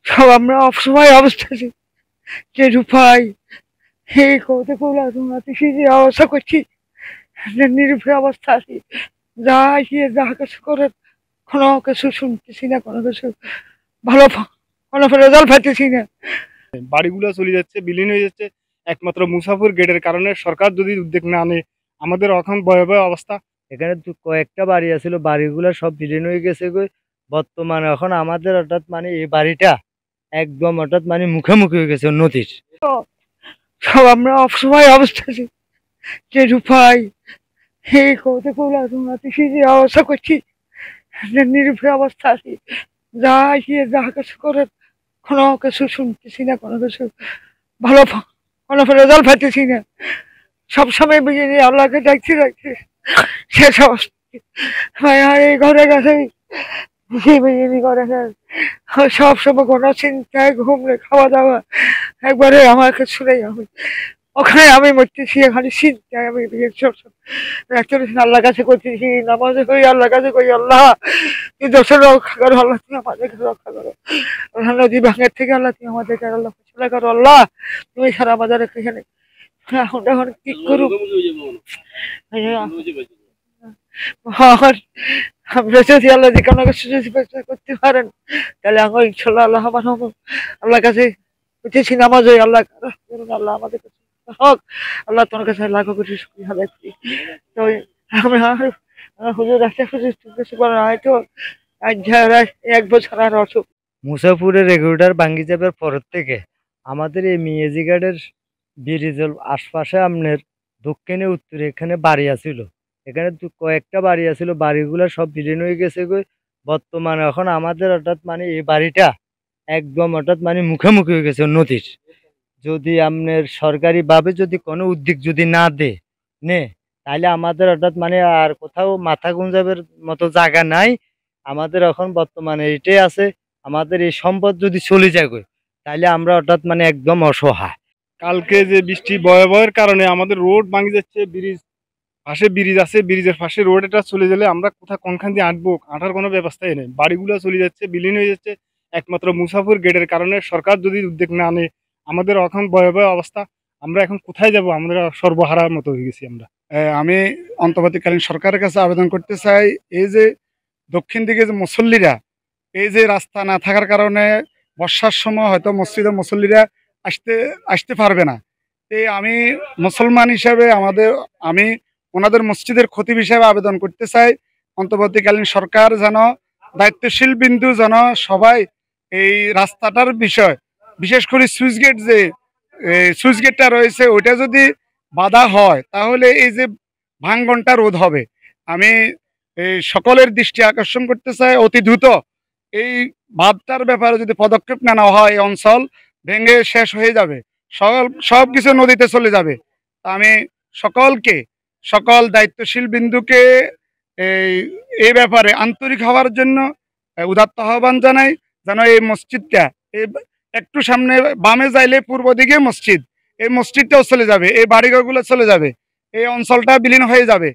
সব আমরা অসহায় অবস্থায় যে রূপাই এই কৌতে কোলা তোমরা যে অবস্থা করছি নিরুপায় অবস্থা আছি। যা গিয়ে যা কিছু করে কোনো কিছু শুনতেছি না, কোনো কিছু ভালো কোনো রেজাল্ট পাইতেছি না। বাড়িগুলো চলে যাচ্ছে, বিলীন হয়ে যাচ্ছে একমাত্র মুসাফির গেটের কারণে। সরকার যদি উদ্যোগ না নেয় আমাদের এখন ভয়াবহ অবস্থা। এখানে তো কয়েকটা বাড়ি আছিল, বাড়িগুলো সব বিলীন হয়ে গেছে গো। বর্তমানে এখন আমাদের হঠাৎ মানে এই বাড়িটা একদম হঠাৎ মানে মুখোমুখি হয়ে গেছে নদীর। সব আমরা অসহায় অবস্থায় যে রূপাই এই কৌতে কোলা তোমরা যে অবস্থা করছি নিরুপায় অবস্থা আছি। যা গিয়ে যা কিছু করে কোনো কিছু শুনতেছি না, কোনো কিছু ভালো কোনো রেজাল্ট পাইতেছি না। সবসময় বিজেপি আল্লাহকে ডাকছি শেষ অবস্থা এই ঘরে গেছে বিজেপি করে সব সময় কোনো চিন্তায় ঘুমলে খাওয়া দাওয়া একবারে আমার কিছু নেই। আমি ওখানে আমি মরতেছি, এখানে চিন্তায় আমি আল্লাহর কাছে করতেছি, নামাজে করি আল্লাহর কাছে করি, আল্লাহ তুই দোষের রক্ষা করো, আল্লাহ তুমি আমাদেরকে রক্ষা করো, আল্লাহ নদী ভাঙের থেকে আল্লাহ তুমি আমাদেরকে আল্লাহ ফসলা করো, আল্লাহ তুমি সারা বাজারে এখানে এখন এখন কি করুক। বেঁচেছি আল্লাহ যে কোনো কিছু যদি করতে পারেন তাহলে আমার ইনশাল্লাহ আল্লাহ আল্লাহর কাছে উঠেছি নামাজ হয়ে আল্লাহ আল্লাহ আমাদের কাছে হোক। আল্লাহ তোমার কাছে লাখো কোটি শুকরিয়া আদায় করি। তো আমি হুজুর একটা হুজুর কিছু করার হয়তো এক বছর আর অসুখ। মুসাফিরের রেগুলেটর ভাঙ্গি যাবার পরের থেকে আমাদের এই মিয়াজিঘাটের ব্রিজের আশপাশে আপনার দক্ষিণে উত্তরে এখানে বাড়ি আছিল। এখানে কয়েকটা বাড়ি আছিল, বাড়িগুলো সব বিলীন হয়ে গেছে গো। বর্তমানে এখন আমাদের হঠাৎ মানে এই বাড়িটা একদম হঠাৎ মানে মুখোমুখি হয়ে গেছে নদীর। যদি আপনার সরকারিভাবে যদি কোনো উদ্যোগ যদি না নে তাহলে আমাদের হঠাৎ মানে আর কোথাও মাথা গুঁজাবের মতো জায়গা নাই। আমাদের এখন বর্তমানে এটাই আছে, আমাদের এই সম্পদ যদি চলে যায় গো তাহলে আমরা হঠাৎ মানে একদম অসহায়। কালকে যে বৃষ্টি ভয়াবহের কারণে আমাদের রোড ভাঙি যাচ্ছে, ব্রিজ পাশে ব্রিজ আছে, ব্রিজের পাশে রোড এটা চলে গেলে আমরা কোথাও কোনখান দিয়ে আঁটবো, আঁটার কোনো ব্যবস্থাই নেই। বাড়িগুলো চলে যাচ্ছে, বিলীন হয়ে যাচ্ছে একমাত্র মুসাফির গেটের কারণে। সরকার যদি উদ্যোগ না নেয় আমাদের এখন ভয়াবহ অবস্থা। আমরা এখন কোথায় যাব, আমরা সর্বহারার মতো হয়ে গেছি আমরা। আমি অন্তর্বর্তীকালীন সরকারের কাছে আবেদন করতে চাই, এই যে দক্ষিণ দিকে যে মুসল্লিরা, এই যে রাস্তা না থাকার কারণে বর্ষার সময় হয়তো মসজিদে মুসল্লিরা আসতে পারবে না। এই আমি মুসলমান হিসাবে আমি ওনাদের মসজিদের খতিব হিসাবে আবেদন করতে চাই, অন্তর্বর্তীকালীন সরকার যেন দায়িত্বশীল বিন্দু যেন সবাই এই রাস্তাটার বিষয়, বিশেষ করে সুইচ গেটটা রয়েছে ওইটা যদি বাধা হয় তাহলে এই যে ভাঙ্গনটা রোধ হবে। আমি এই সকলের দৃষ্টি আকর্ষণ করতে চাই, অতি দ্রুত এই বাঁধটার ব্যাপারে যদি পদক্ষেপ নেওয়া হয় এই অঞ্চল ভেঙে শেষ হয়ে যাবে, সব কিছু নদীতে চলে যাবে। আমি সকল দায়িত্বশীল বিন্দুকে এই ব্যাপারে আন্তরিক হওয়ার জন্য উদাত্ত আহ্বান জানাই, যেন এই মসজিদটা একটু সামনে বামে যাইলে পূর্ব দিকে মসজিদ, এই মসজিদটাও চলে যাবে, এই বাড়িঘরগুলো চলে যাবে, এই অঞ্চলটা বিলীন হয়ে যাবে।